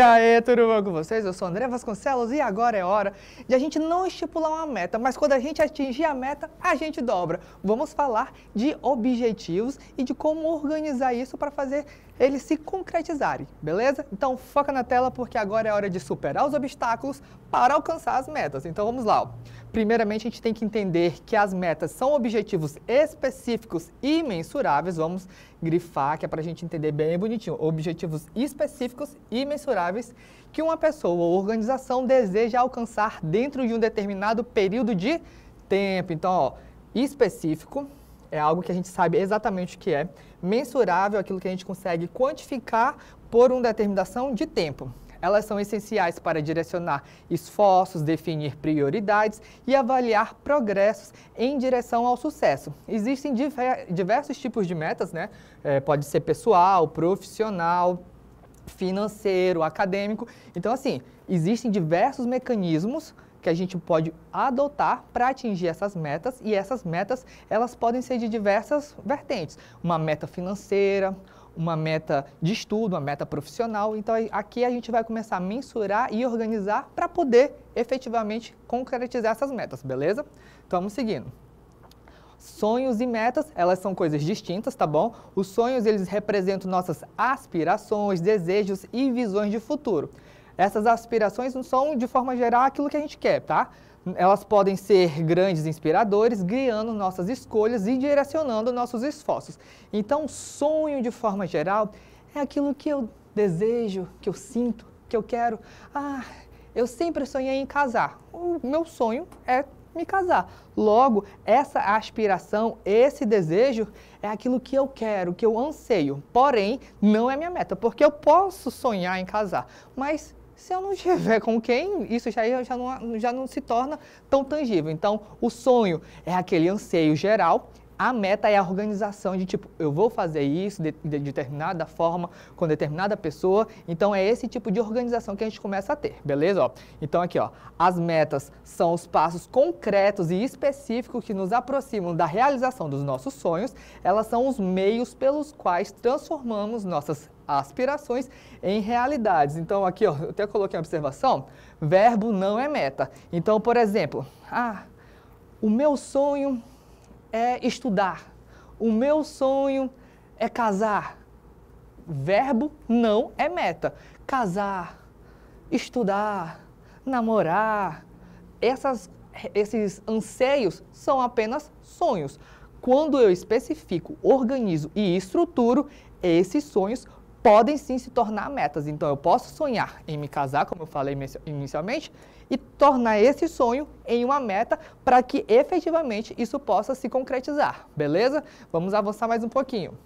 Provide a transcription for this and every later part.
aí, tudo bom com vocês? Eu sou André Vasconcelos e agora é hora de a gente não estipular uma meta, mas quando a gente atingir a meta, a gente dobra. Vamos falar de objetivos e de como organizar isso para fazer eles se concretizarem, beleza? Então foca na tela porque agora é hora de superar os obstáculos para alcançar as metas. Então vamos lá. Ó. Primeiramente a gente tem que entender que as metas são objetivos específicos e mensuráveis. Vamos grifar que é para a gente entender bem bonitinho. Objetivos específicos e mensuráveis que uma pessoa ou organização deseja alcançar dentro de um determinado período de tempo. Então, ó, específico é algo que a gente sabe exatamente o que é. Mensurável é aquilo que a gente consegue quantificar por uma determinação de tempo. Elas são essenciais para direcionar esforços, definir prioridades e avaliar progressos em direção ao sucesso. Existem diversos tipos de metas, né? Pode ser pessoal, profissional, financeiro, acadêmico. Então, assim, existem diversos mecanismos que a gente pode adotar para atingir essas metas e essas metas, elas podem ser de diversas vertentes. Uma meta financeira, uma meta de estudo, uma meta profissional. Então, aqui a gente vai começar a mensurar e organizar para poder efetivamente concretizar essas metas, beleza? Então, vamos seguindo. Sonhos e metas, elas são coisas distintas, tá bom? Os sonhos, eles representam nossas aspirações, desejos e visões de futuro. Essas aspirações não são, de forma geral, aquilo que a gente quer, tá? Elas podem ser grandes inspiradores, guiando nossas escolhas e direcionando nossos esforços. Então, sonho, de forma geral, é aquilo que eu desejo, que eu sinto, que eu quero. Ah, eu sempre sonhei em casar. O meu sonho é me casar. Logo, essa aspiração, esse desejo é aquilo que eu quero, que eu anseio. Porém, não é minha meta, porque eu posso sonhar em casar, mas se eu não tiver com quem, isso já não se torna tão tangível. Então, o sonho é aquele anseio geral, a meta é a organização de tipo, eu vou fazer isso de determinada forma, com determinada pessoa. Então, é esse tipo de organização que a gente começa a ter, beleza? Ó, então, aqui, ó, as metas são os passos concretos e específicos que nos aproximam da realização dos nossos sonhos. Elas são os meios pelos quais transformamos nossas aspirações em realidades. Então, aqui, ó, eu até coloquei uma observação, verbo não é meta. Então, por exemplo, o meu sonho é estudar, o meu sonho é casar. Verbo não é meta. Casar, estudar, namorar, esses anseios são apenas sonhos. Quando eu especifico, organizo e estruturo, esses sonhos podem sim se tornar metas. Então, eu posso sonhar em me casar, como eu falei inicialmente, e tornar esse sonho em uma meta para que efetivamente isso possa se concretizar, beleza? Vamos avançar mais um pouquinho.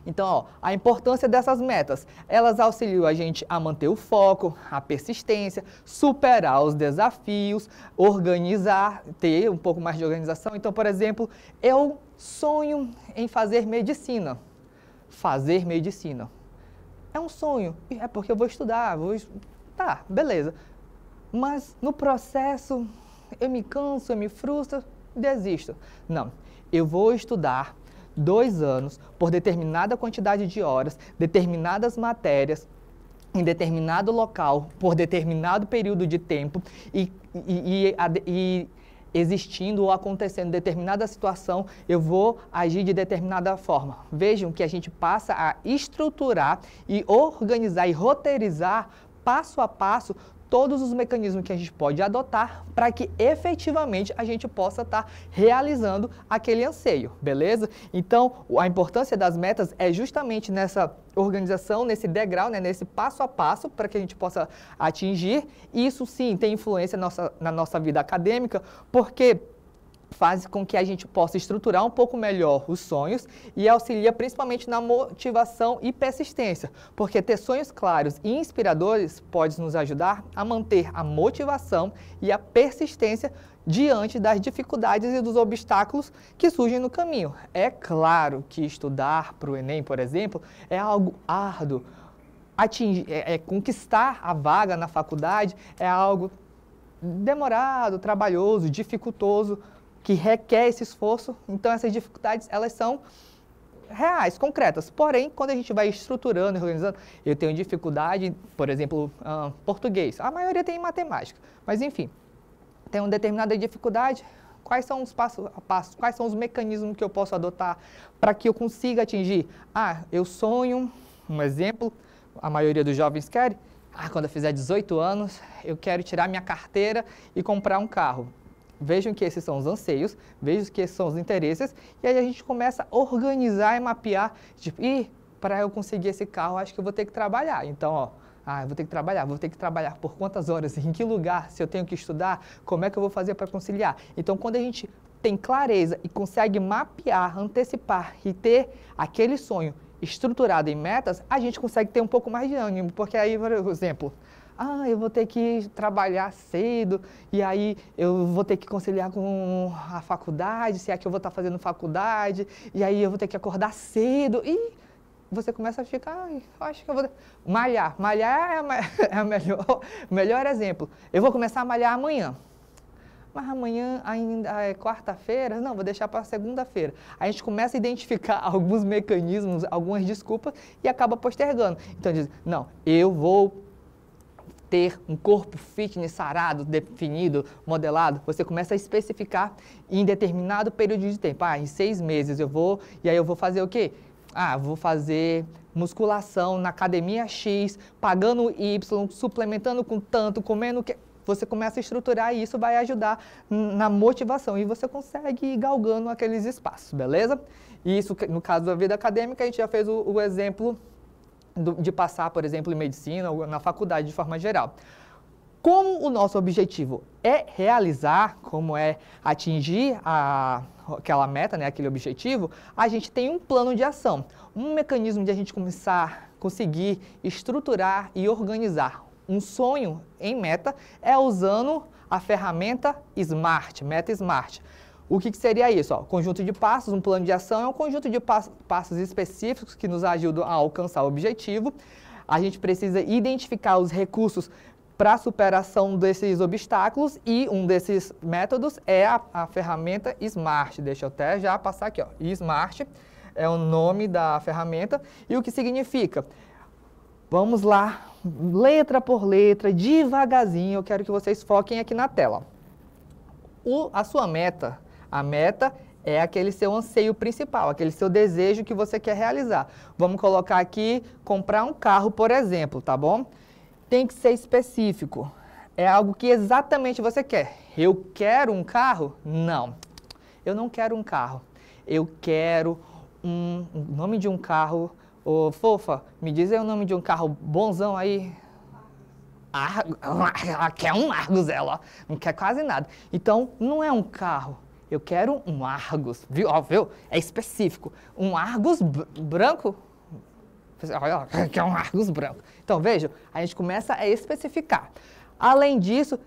Então, ó, a importância dessas metas, elas auxiliam a gente a manter o foco, a persistência, superar os desafios, organizar, ter um pouco mais de organização. Então, por exemplo, eu sonho em fazer medicina. Fazer medicina. É um sonho, é porque eu vou estudar, tá, beleza. Mas no processo eu me canso, eu me frustro, desisto. Não, eu vou estudar 2 anos por determinada quantidade de horas, determinadas matérias, em determinado local, por determinado período de tempo e existindo ou acontecendo determinada situação, eu vou agir de determinada forma. Vejam que a gente passa a estruturar e organizar e roteirizar passo a passo todos os mecanismos que a gente pode adotar para que efetivamente a gente possa estar realizando aquele anseio, beleza? Então, a importância das metas é justamente nessa organização, nesse degrau, né, nesse passo a passo para que a gente possa atingir. E isso sim tem influência na nossa vida acadêmica, porque faz com que a gente possa estruturar um pouco melhor os sonhos e auxilia principalmente na motivação e persistência, porque ter sonhos claros e inspiradores pode nos ajudar a manter a motivação e a persistência diante das dificuldades e dos obstáculos que surgem no caminho. É claro que estudar para o Enem, por exemplo, é algo árduo. Conquistar a vaga na faculdade é algo demorado, trabalhoso, dificultoso, que requer esse esforço. Então, essas dificuldades, elas são reais, concretas. Porém, quando a gente vai estruturando e organizando, eu tenho dificuldade, por exemplo, português. A maioria tem em matemática, mas enfim, tem uma determinada dificuldade. Quais são os passos a passo? Quais são os mecanismos que eu posso adotar para que eu consiga atingir? Eu sonho, um exemplo, a maioria dos jovens querem, quando eu fizer 18 anos, eu quero tirar minha carteira e comprar um carro. Vejam que esses são os anseios, vejam que esses são os interesses, e aí a gente começa a organizar e mapear, tipo, para eu conseguir esse carro, acho que eu vou ter que trabalhar. Então, eu vou ter que trabalhar por quantas horas, em que lugar, se eu tenho que estudar, como é que eu vou fazer para conciliar? Então, quando a gente tem clareza e consegue mapear, antecipar e ter aquele sonho estruturado em metas, a gente consegue ter um pouco mais de ânimo, porque aí, por exemplo, eu vou ter que trabalhar cedo, e aí eu vou ter que conciliar com a faculdade, se é que eu vou estar fazendo faculdade, e aí eu vou ter que acordar cedo, e você começa a ficar, acho que eu vou... Malhar é o melhor exemplo. Eu vou começar a malhar amanhã. Mas amanhã ainda é quarta-feira? Não, vou deixar para segunda-feira. A gente começa a identificar alguns mecanismos, algumas desculpas e acaba postergando. Então diz, não, eu vou ter um corpo fitness sarado, definido, modelado. Você começa a especificar em determinado período de tempo. Em 6 meses eu vou, e aí eu vou fazer o quê? Vou fazer musculação na academia X, pagando Y, suplementando com tanto, comendo que... Você começa a estruturar e isso vai ajudar na motivação e você consegue ir galgando aqueles espaços, beleza? E isso, no caso da vida acadêmica, a gente já fez o exemplo de passar, por exemplo, em medicina ou na faculdade de forma geral. Como o nosso objetivo é realizar, como é atingir aquela meta, né, aquele objetivo, a gente tem um plano de ação, um mecanismo de a gente começar a conseguir estruturar e organizar um sonho em meta é usando a ferramenta SMART, Meta SMART. O que seria isso? Conjunto de passos, um plano de ação é um conjunto de passos específicos que nos ajudam a alcançar o objetivo. A gente precisa identificar os recursos para a superação desses obstáculos e um desses métodos é a ferramenta SMART. Deixa eu até já passar aqui, SMART é o nome da ferramenta e o que significa? Vamos lá, letra por letra, devagarzinho, eu quero que vocês foquem aqui na tela. A sua meta, a meta é aquele seu anseio principal, aquele seu desejo que você quer realizar. Vamos colocar aqui, comprar um carro, por exemplo, tá bom? Tem que ser específico, é algo que exatamente você quer. Eu quero um carro? Não, eu não quero um carro. Eu quero um nome de um carro... Ô, fofa, me diz aí o nome de um carro bonzão aí. Ela quer um Argus, ela, não quer quase nada. Então, não é um carro, eu quero um Argus, viu? Viu? É específico. Um Argus branco? Olha, quer um Argus branco. Então, veja, a gente começa a especificar. Além disso,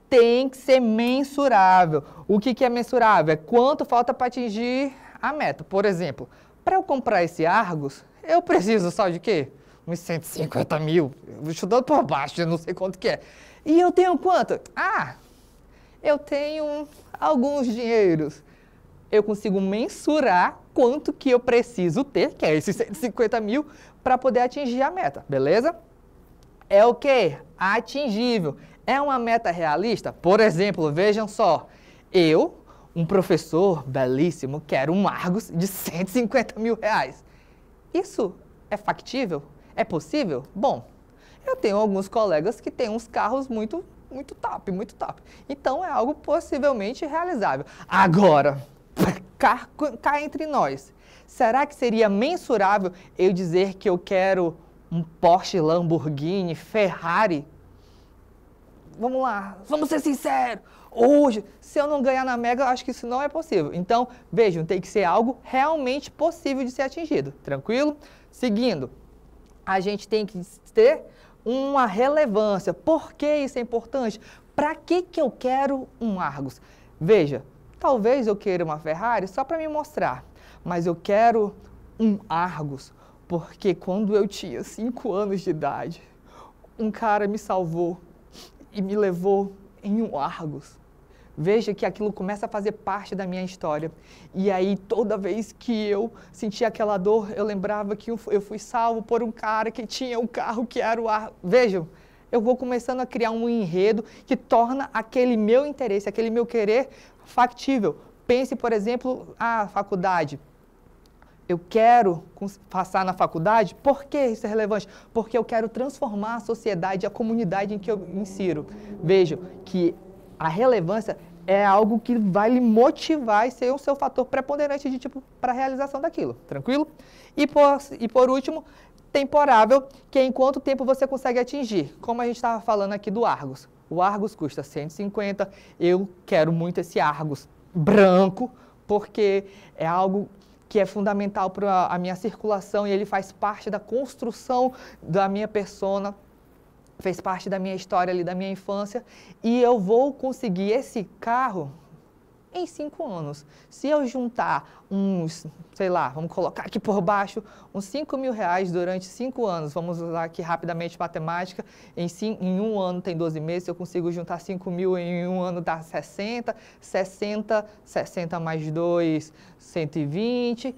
tem que ser mensurável. O que é mensurável? É quanto falta para atingir a meta. Por exemplo, para eu comprar esse Argus, eu preciso só de quê? Uns 150 mil. Estudando por baixo, eu não sei quanto que é. E eu tenho quanto? Eu tenho alguns dinheiros. Eu consigo mensurar quanto que eu preciso ter, que é esses 150 mil, para poder atingir a meta, beleza? É o quê? Atingível. É uma meta realista? Por exemplo, vejam só. Eu, um professor belíssimo, quero um Argus de 150 mil reais. Isso é factível? É possível? Bom, eu tenho alguns colegas que têm uns carros muito top, muito top. Então, é algo possivelmente realizável. Agora, cá entre nós, será que seria mensurável eu dizer que eu quero um Porsche, Lamborghini, Ferrari? Vamos lá, vamos ser sinceros. Hoje, se eu não ganhar na Mega, eu acho que isso não é possível. Então, vejam, tem que ser algo realmente possível de ser atingido. Tranquilo? Seguindo, a gente tem que ter uma relevância. Por que isso é importante? Para que eu quero um Argus? Veja, talvez eu queira uma Ferrari só para me mostrar, mas eu quero um Argus porque quando eu tinha 5 anos de idade, um cara me salvou e me levou em um Argus. veja que aquilo começa a fazer parte da minha história. E aí, toda vez que eu sentia aquela dor, eu lembrava que eu fui salvo por um cara que tinha um carro que era o ar. Vejam, eu vou começando a criar um enredo que torna aquele meu interesse, aquele meu querer factível. Pense, por exemplo, a faculdade. Eu quero passar na faculdade, por que isso é relevante? Porque eu quero transformar a sociedade, a comunidade em que eu insiro. Vejam que a relevância é algo que vai lhe motivar e ser o seu fator preponderante de tipo para a realização daquilo, tranquilo? E por último, temporável, que é em quanto tempo você consegue atingir. Como a gente estava falando aqui do Argos. O Argos custa 150, eu quero muito esse Argos branco, porque é algo que é fundamental para a minha circulação e ele faz parte da construção da minha persona, fez parte da minha história ali, da minha infância, e eu vou conseguir esse carro em 5 anos. Se eu juntar uns, sei lá, vamos colocar aqui por baixo, uns 5 mil reais durante 5 anos, vamos usar aqui rapidamente matemática, em um ano tem 12 meses, se eu consigo juntar 5 mil em um ano dá 60 mais 2, 120,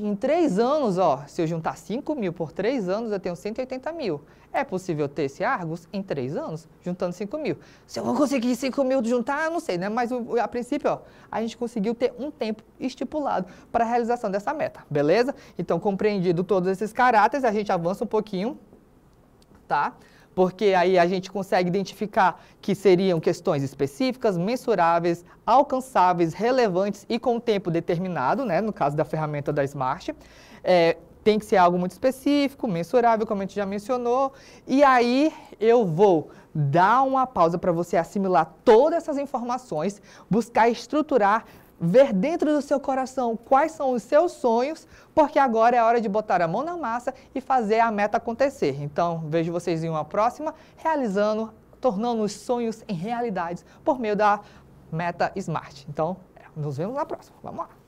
em 3 anos, ó, se eu juntar 5 mil por 3 anos, eu tenho 180 mil. É possível ter esse Argos em 3 anos, juntando 5 mil. Se eu vou conseguir 5 mil juntar, eu não sei, né? Mas a princípio, ó, a gente conseguiu ter um tempo estipulado para a realização dessa meta, beleza? Então, compreendido todos esses caráteres, a gente avança um pouquinho, tá? Porque aí a gente consegue identificar que seriam questões específicas, mensuráveis, alcançáveis, relevantes e com tempo determinado, né? No caso da ferramenta da Smart. Tem que ser algo muito específico, mensurável, como a gente já mencionou. E aí eu vou dar uma pausa para você assimilar todas essas informações, buscar estruturar, ver dentro do seu coração quais são os seus sonhos, porque agora é hora de botar a mão na massa e fazer a meta acontecer. Então, vejo vocês em uma próxima, realizando, tornando os sonhos em realidades por meio da meta Smart. Então, nos vemos na próxima. Vamos lá!